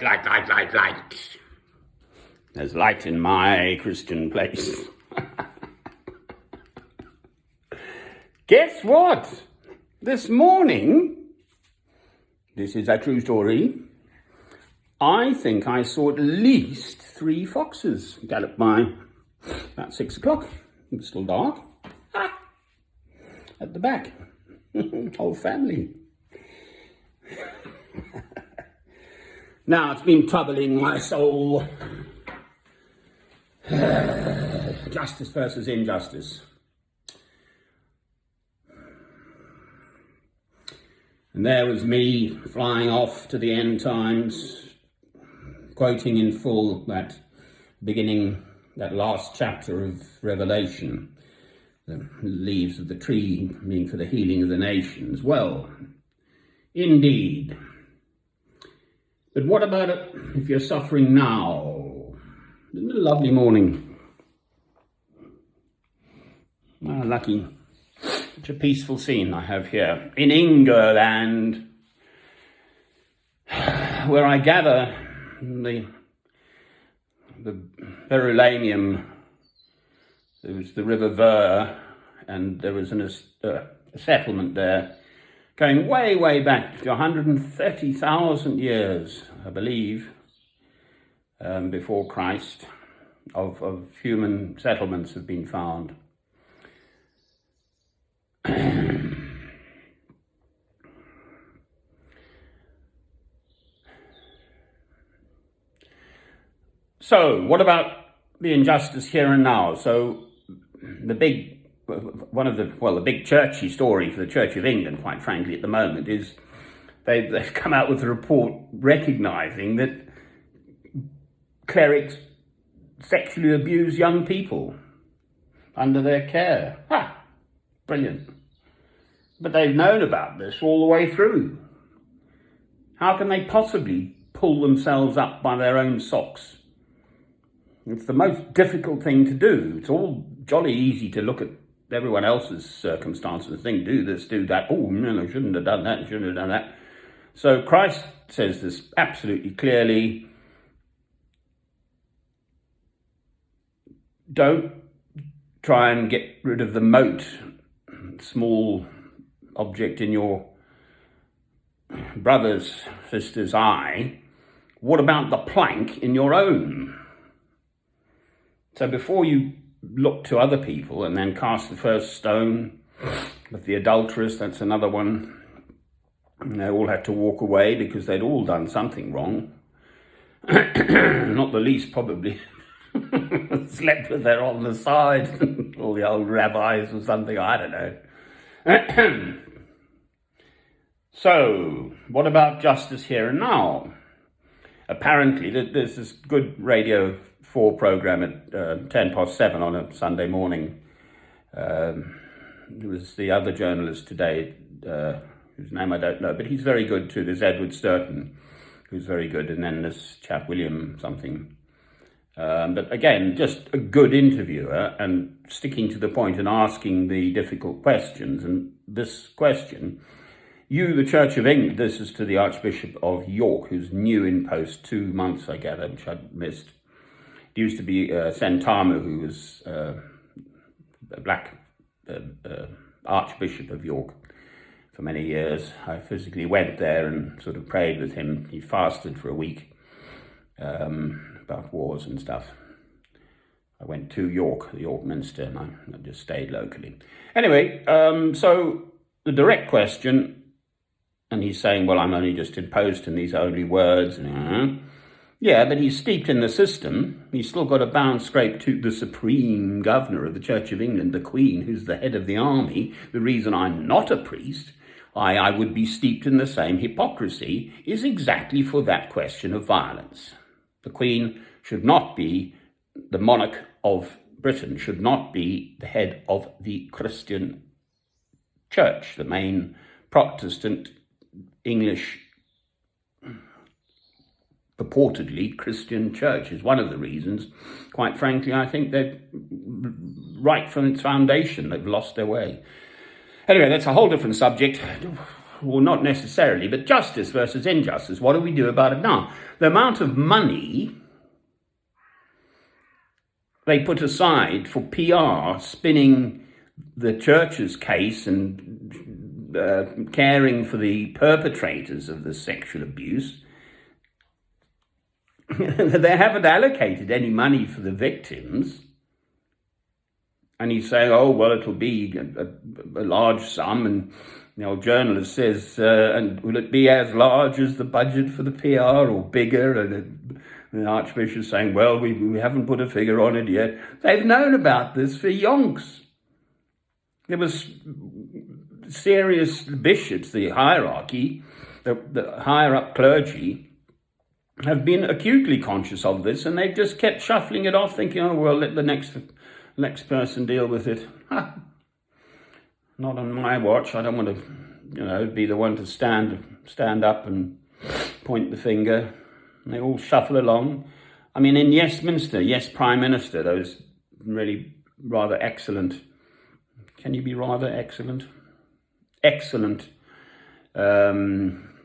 light. There's light in my Christian place. Guess what? This morning, this is a true story, I think I saw at least 3 foxes gallop by about 6 o'clock. It was still dark. At the back. Whole family. Now it's been troubling my soul. Justice versus injustice. And there was me flying off to the end times, quoting in full that last chapter of Revelation, the leaves of the tree being for the healing of the nations. Well, indeed. But what about it if you're suffering now? Isn't it a lovely morning? Ah, lucky. Such a peaceful scene I have here in England, where I gather the Verulamium. There was the River Ver, and there was a settlement there going way, way back to 130,000 years, I believe, before Christ, of human settlements have been found. So, what about the injustice here and now? So, the big churchy story for the Church of England, quite frankly, at the moment is they've come out with a report recognising that clerics sexually abuse young people under their care. Brilliant. But they've known about this all the way through. How can they possibly pull themselves up by their own socks? It's the most difficult thing to do. It's all jolly easy to look at everyone else's circumstances and think, do this, do that. Oh, no, I shouldn't have done that, shouldn't have done that. So Christ says this absolutely clearly. Don't try and get rid of the mote, small object in your brother's, sister's eye. What about the plank in your own? So before you look to other people and then cast the first stone with the adulteress, that's another one. And they all had to walk away because they'd all done something wrong. Not the least, probably. Slept with her on the side. All the old rabbis or something, I don't know. So, what about justice here and now? Apparently, there's this good Radio 4 program at 7:10 on a Sunday morning. There was the other journalist today, whose name I don't know, but he's very good too. There's Edward Sturton, who's very good, and then this chap William something. But again, just a good interviewer and sticking to the point and asking the difficult questions. And this question, you, the Church of England, this is to the Archbishop of York, who's new in post, 2 months, I gather, which I'd missed. It used to be Sentamu, who was a black Archbishop of York for many years. I physically went there and sort of prayed with him. He fasted for a week about wars and stuff. I went to York, the York Minster, and I just stayed locally. Anyway, so the direct question, and he's saying, well, I'm only just in post and these are only words. Yeah, but he's steeped in the system. He's still got a bound scrape to the Supreme Governor of the Church of England, the Queen, who's the head of the army. The reason I'm not a priest, I would be steeped in the same hypocrisy, is exactly for that question of violence. The Queen should not be the monarch of Britain, should not be the head of the Christian Church, the main Protestant English purportedly Christian church is one of the reasons. Quite frankly, I think they've, right from its foundation, they've lost their way. Anyway, that's a whole different subject. well, not necessarily, but justice versus injustice. What do we do about it now? The amount of money they put aside for PR, spinning the church's case and caring for the perpetrators of the sexual abuse. They haven't allocated any money for the victims. And he's saying, oh, well, it'll be a large sum. And the old journalist says, and will it be as large as the budget for the PR or bigger? And the Archbishop's saying, well, we haven't put a figure on it yet. They've known about this for yonks. There was serious bishops, the hierarchy, the higher up clergy, have been acutely conscious of this, and they've just kept shuffling it off, thinking, oh, well, let the next person deal with it. Not on my watch. I don't want to, be the one to stand up and point the finger. And they all shuffle along. I mean, in Westminster, yes, Prime Minister, those really rather excellent. Can you be rather excellent? Excellent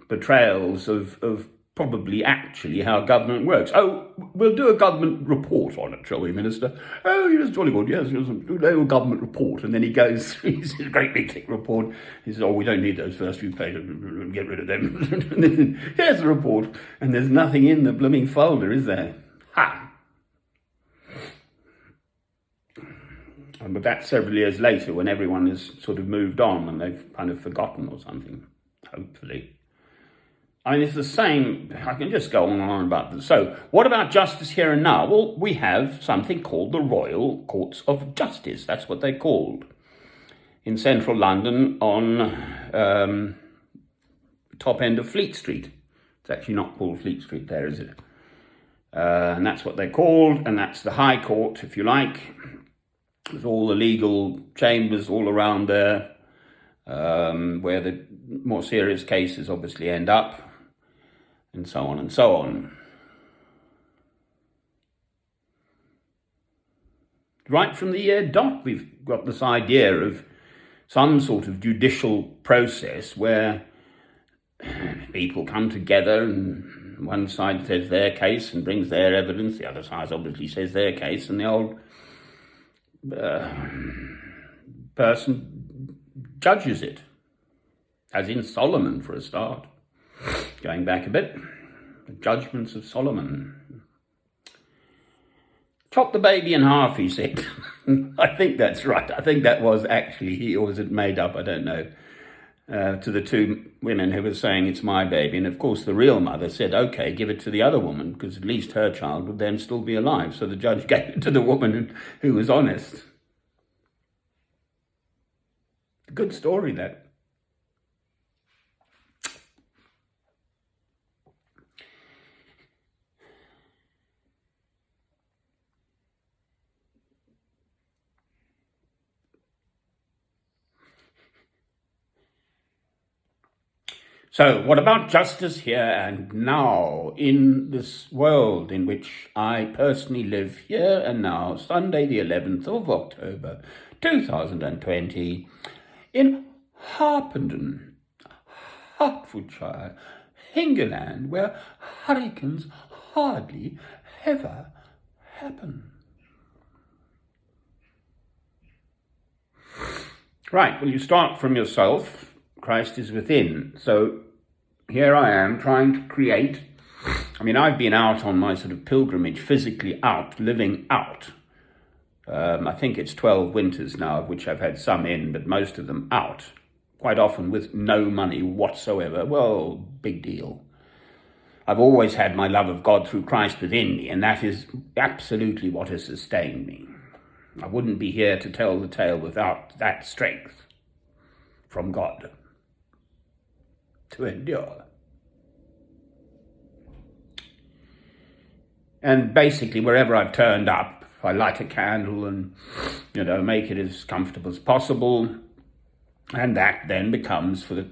portrayals of probably actually how government works. Oh, we'll do a government report on it, shall we, Minister? Oh, yes, jolly good, yes, do a government report. And then he goes through his great big thick report. He says, oh, we don't need those first few pages, get rid of them. And then, here's the report. And there's nothing in the blooming folder, is there? Ha! But that's several years later when everyone has sort of moved on and they've kind of forgotten or something, hopefully. I mean, it's the same. I can just go on and on about this. So, what about justice here and now? Well, we have something called the Royal Courts of Justice. That's what they're called. In central London on top end of Fleet Street. It's actually not called Fleet Street there, is it? And that's what they're called, and that's the High Court, if you like. With all the legal chambers all around there, where the more serious cases obviously end up. And so on and so on. Right from the year dot, we've got this idea of some sort of judicial process where people come together and one side says their case and brings their evidence, the other side obviously says their case, and the old person judges it, as in Solomon for a start. Going back a bit, the judgments of Solomon. Chop the baby in half, he said. I think that's right. I think that was actually he, or was it made up? I don't know. To the two women who were saying it's my baby. And of course the real mother said, okay, give it to the other woman, because at least her child would then still be alive. So the judge gave it to the woman who was honest. Good story, that. So, what about justice here and now, in this world in which I personally live here and now, Sunday the 11th of October, 2020, in Harpenden, Hertfordshire, England, where hurricanes hardly ever happen. Right, well, you start from yourself. Christ is within. So here I am trying to create. I mean, I've been out on my sort of pilgrimage, physically out, living out. I think it's 12 winters now, of which I've had some in, but most of them out. Quite often with no money whatsoever. Well, big deal. I've always had my love of God through Christ within me, and that is absolutely what has sustained me. I wouldn't be here to tell the tale without that strength from God to endure. And basically, wherever I've turned up, I light a candle and, make it as comfortable as possible. And that then becomes, for the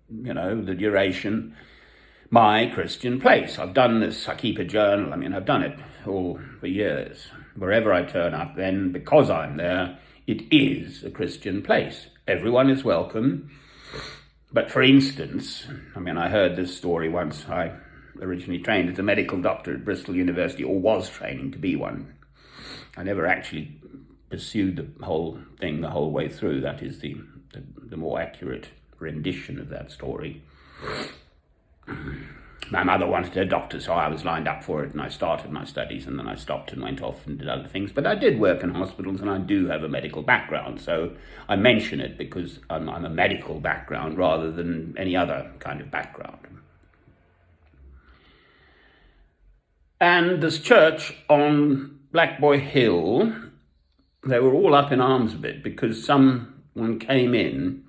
duration, my Christian place. I've done this. I keep a journal. I've done it all for years. Wherever I turn up, then, because I'm there, it is a Christian place. Everyone is welcome. But for instance, I heard this story once. I originally trained as a medical doctor at Bristol University, or was training to be one. I never actually pursued the whole thing the whole way through. That is the more accurate rendition of that story. My mother wanted a doctor, so I was lined up for it, and I started my studies, and then I stopped and went off and did other things. But I did work in hospitals, and I do have a medical background, so I mention it because I'm a medical background rather than any other kind of background. And this church on Black Boy Hill, they were all up in arms a bit because someone came in,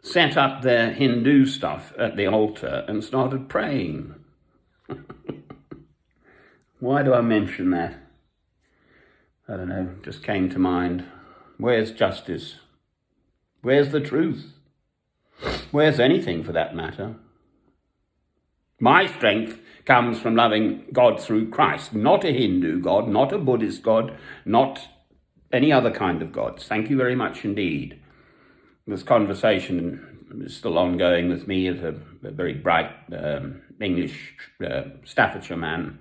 set up their Hindu stuff at the altar and started praying. Why do I mention that? I don't know, just came to mind. Where's justice? Where's the truth? Where's anything for that matter? My strength comes from loving God through Christ, not a Hindu God, not a Buddhist God, not any other kind of gods. Thank you very much indeed. This conversation is still ongoing with me as a very bright English Staffordshire man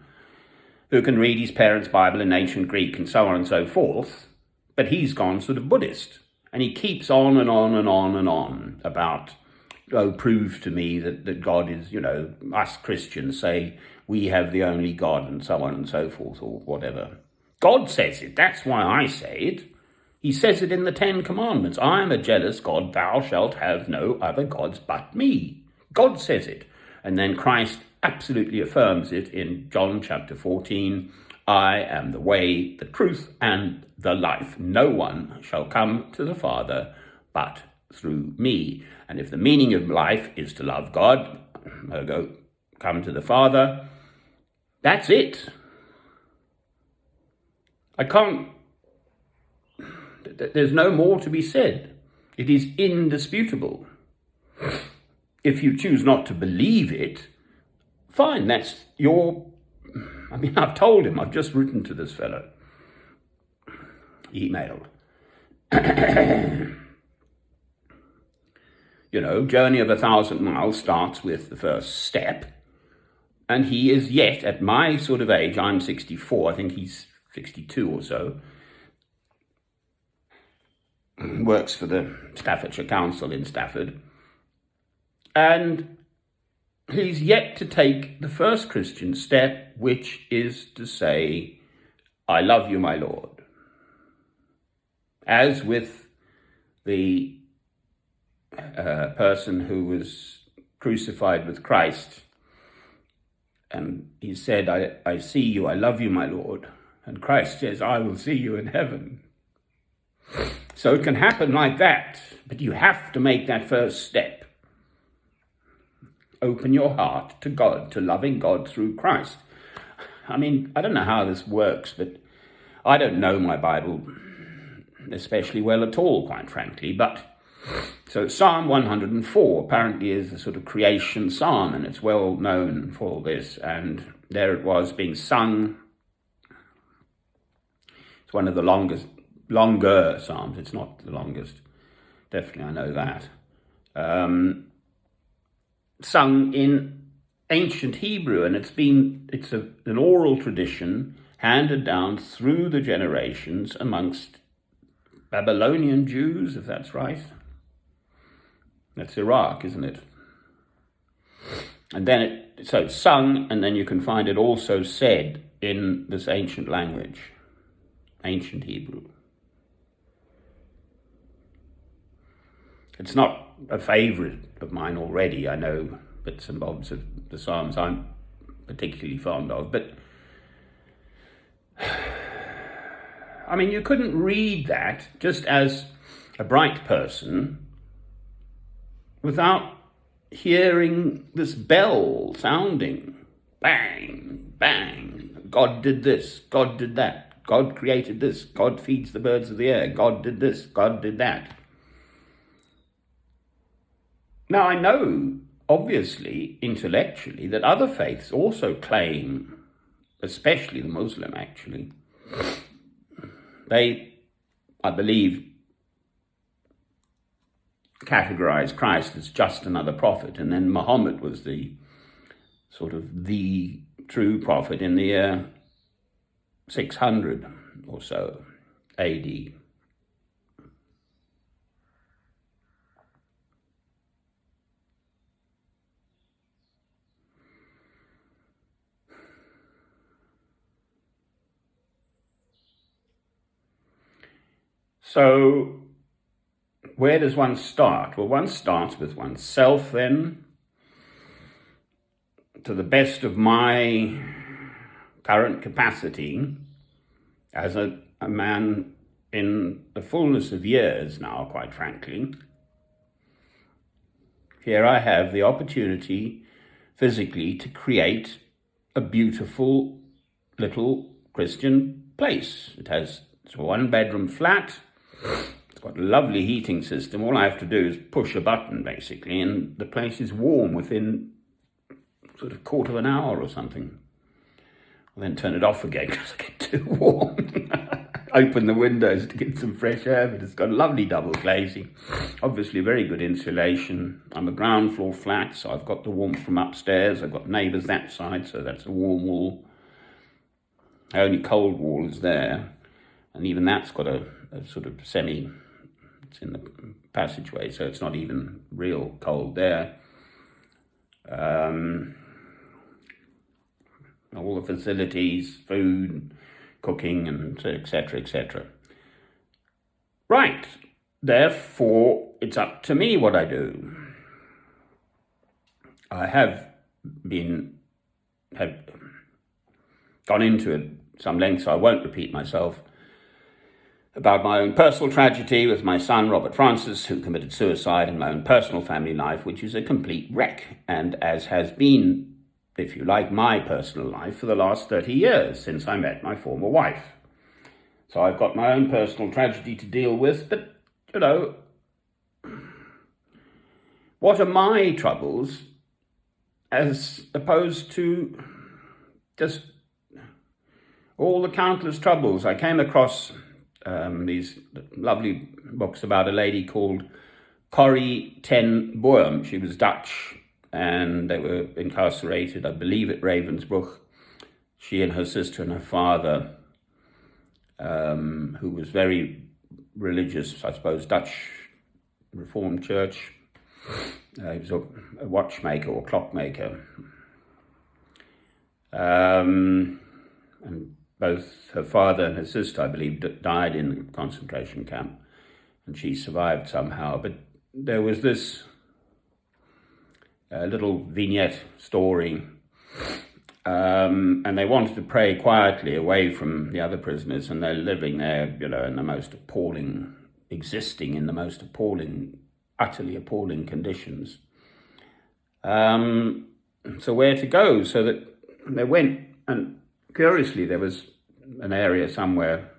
who can read his parents' Bible in ancient Greek and so on and so forth, but he's gone sort of Buddhist. And he keeps on and on and on and on about, prove to me that God is, us Christians say we have the only God and so on and so forth, or whatever. God says it, that's why I say it. He says it in the 10 Commandments. I am a jealous God, thou shalt have no other gods but me. God says it. And then Christ absolutely affirms it in John chapter 14. I am the way, the truth, and the life. No one shall come to the Father but through me. And if the meaning of life is to love God, come to the Father, that's it. There's no more to be said. It is indisputable. If you choose not to believe it, fine, that's your... I've told him, I've just written to this fellow. Emailed. Journey of 1,000 miles starts with the first step. And he is yet, at my sort of age, I'm 64, I think he's 62 or so, works for the Staffordshire Council in Stafford, and he's yet to take the first Christian step, which is to say, I love you, my Lord. As with the person who was crucified with Christ, and he said, I see you, I love you, my Lord. And Christ says, I will see you in heaven. So it can happen like that, but you have to make that first step. Open your heart to God, to loving God through Christ. I don't know how this works, but I don't know my Bible especially well at all, quite frankly. But so Psalm 104 apparently is a sort of creation psalm, and it's well known for all this. And there it was being sung. It's one of the longer psalms. It's not the longest. Definitely, I know that. Sung in ancient Hebrew, and it's an oral tradition handed down through the generations amongst Babylonian Jews, if that's right. That's Iraq, isn't it? And then it's sung, and then you can find it also said in this ancient language, ancient Hebrew. It's not a favourite of mine already. I know bits and bobs of the Psalms I'm particularly fond of, but you couldn't read that just as a bright person without hearing this bell sounding. Bang, bang. God did this, God did that. God created this, God feeds the birds of the air. God did this, God did that. Now, I know, obviously, intellectually, that other faiths also claim, especially the Muslim, actually, they, I believe, categorize Christ as just another prophet, and then Muhammad was the true prophet in the year 600 or so AD. So where does one start? Well, one starts with oneself then. To the best of my current capacity, as a man in the fullness of years now, quite frankly, here I have the opportunity physically to create a beautiful little Christian place. It's a one-bedroom flat. It's got a lovely heating system. All I have to do is push a button, basically, and the place is warm within sort of quarter of an hour or something. I'll then turn it off again because I get too warm. Open the windows to get some fresh air, but it's got lovely double glazing. Obviously very good insulation. I'm a ground floor flat, so I've got the warmth from upstairs. I've got neighbours that side, so that's a warm wall. The only cold wall is there, and even that's got a sort of it's in the passageway, so it's not even real cold there. All the facilities, food, cooking, and etc., etc. Right, therefore, it's up to me what I do. I have gone into it some length, so I won't repeat myself, about my own personal tragedy with my son, Robert Francis, who committed suicide, and my own personal family life, which is a complete wreck, and as has been, if you like, my personal life for the last 30 years since I met my former wife. So I've got my own personal tragedy to deal with, but, what are my troubles as opposed to just all the countless troubles? I came across these lovely books about a lady called Corrie ten Boom. She was Dutch, and they were incarcerated, I believe, at Ravensbrück. She and her sister and her father, who was very religious, I suppose, Dutch Reformed Church. He was a watchmaker or clockmaker. And both her father and her sister, I believe, died in the concentration camp, and she survived somehow. But there was this little vignette story, and they wanted to pray quietly away from the other prisoners, and they're living there, in the most appalling, existing in the most appalling, utterly appalling conditions. So where to go? So that they went, and curiously, there was an area somewhere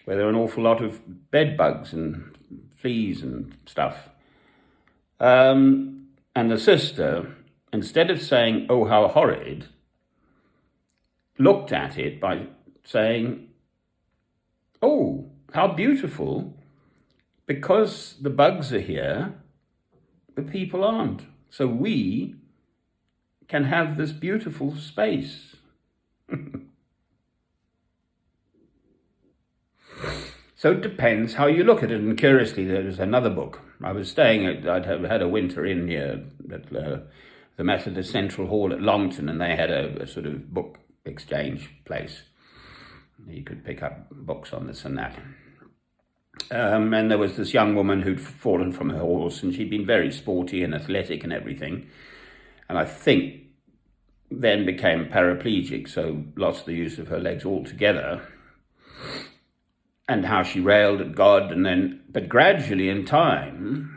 where there were an awful lot of bed bugs and fleas and stuff. And the sister, instead of saying, "Oh, how horrid," looked at it by saying, "Oh, how beautiful, because the bugs are here, the people aren't. So we can have this beautiful space." So it depends how you look at it. And curiously, there was another book. I was I'd had a winter in here at the Methodist Central Hall at Longton, and they had a sort of book exchange place. You could pick up books on this and that. And there was this young woman who'd fallen from her horse, and she'd been very sporty and athletic and everything. And I think then became paraplegic, so lost the use of her legs altogether. And how she railed at God, but gradually in time,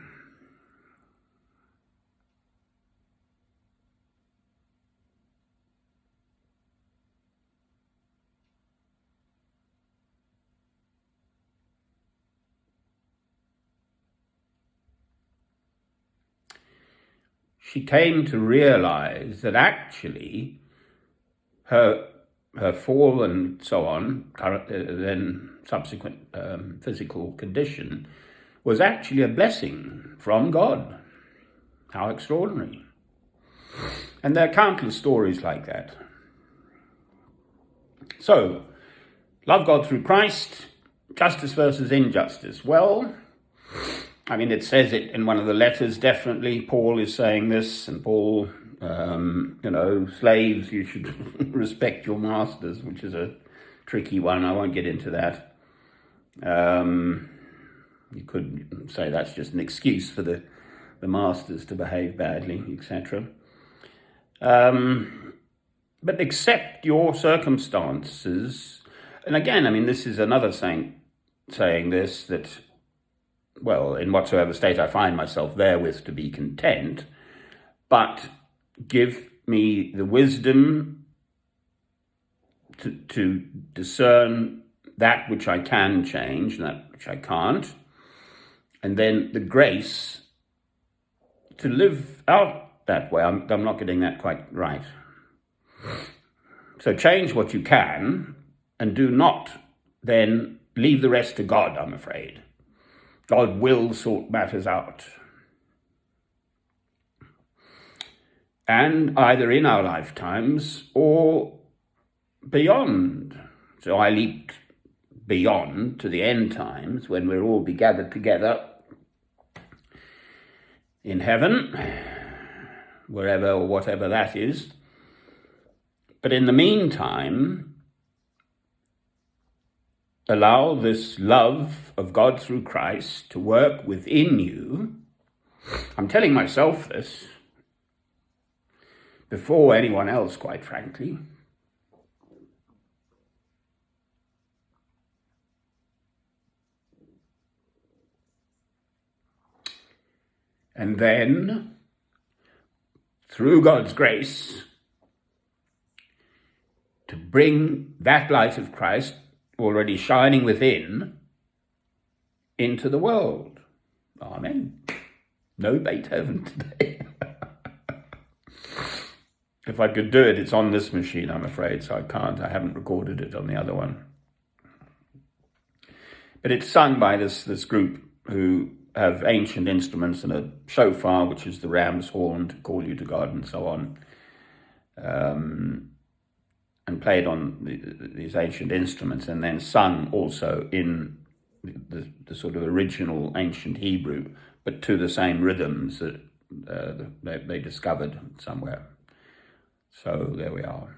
she came to realize that actually her fall and so on, then subsequent physical condition, was actually a blessing from God. How extraordinary. And there are countless stories like that. So, love God through Christ, justice versus injustice. Well, I mean, it says it in one of the letters, definitely. Paul is saying this, and Paul, slaves, you should respect your masters, which is a tricky one. I won't get into that. You could say that's just an excuse for the masters to behave badly, etc. But accept your circumstances. And again, I mean, this is another saying this, that, well, in whatsoever state I find myself therewith to be content, but give me the wisdom to discern that which I can change and that which I can't, and then the grace to live out that way. I'm not getting that quite right. So change what you can, and do not then leave the rest to God, I'm afraid. God will sort matters out. And either in our lifetimes or beyond. So I leaped beyond to the end times, when we'll all be gathered together in heaven, wherever or whatever that is. But in the meantime, allow this love of God through Christ to work within you. I'm telling myself this before anyone else, quite frankly. And then, through God's grace, to bring that light of Christ already shining within into the world. Amen. No Beethoven today. If I could do it, it's on this machine, I'm afraid, so I can't. I haven't recorded it on the other one. But it's sung by this group who have ancient instruments and a shofar, which is the ram's horn to call you to God and so on. And played on these ancient instruments, and then sung also in the sort of original ancient Hebrew, but to the same rhythms that they discovered somewhere. So there we are.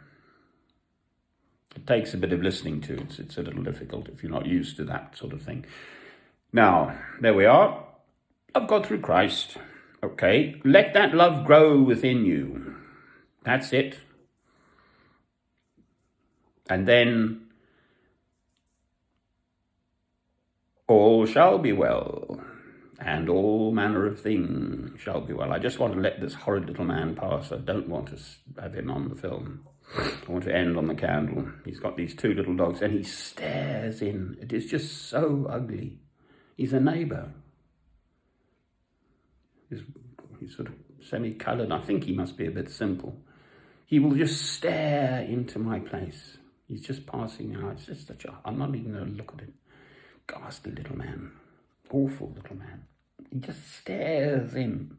It takes a bit of listening to. It's a little difficult if you're not used to that sort of thing. Now, there we are. Love God through Christ. Okay, let that love grow within you. That's it. And then all shall be well, and all manner of things shall be well. I just want to let this horrid little man pass. I don't want to have him on the film. I want to end on the candle. He's got these two little dogs, and he stares in. It is just so ugly. He's a neighbour. He's sort of semi-coloured. I think he must be a bit simple. He will just stare into my place. He's just passing out. It's just I'm not even going to look at him. Ghastly little man. Awful little man. He just stares in.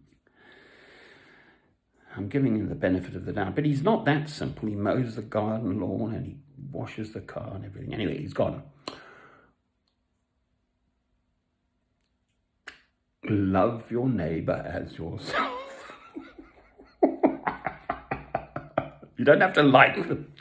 I'm giving him the benefit of the doubt. But he's not that simple. He mows the garden lawn and he washes the car and everything. Anyway, he's gone. Love your neighbour as yourself. You don't have to like them.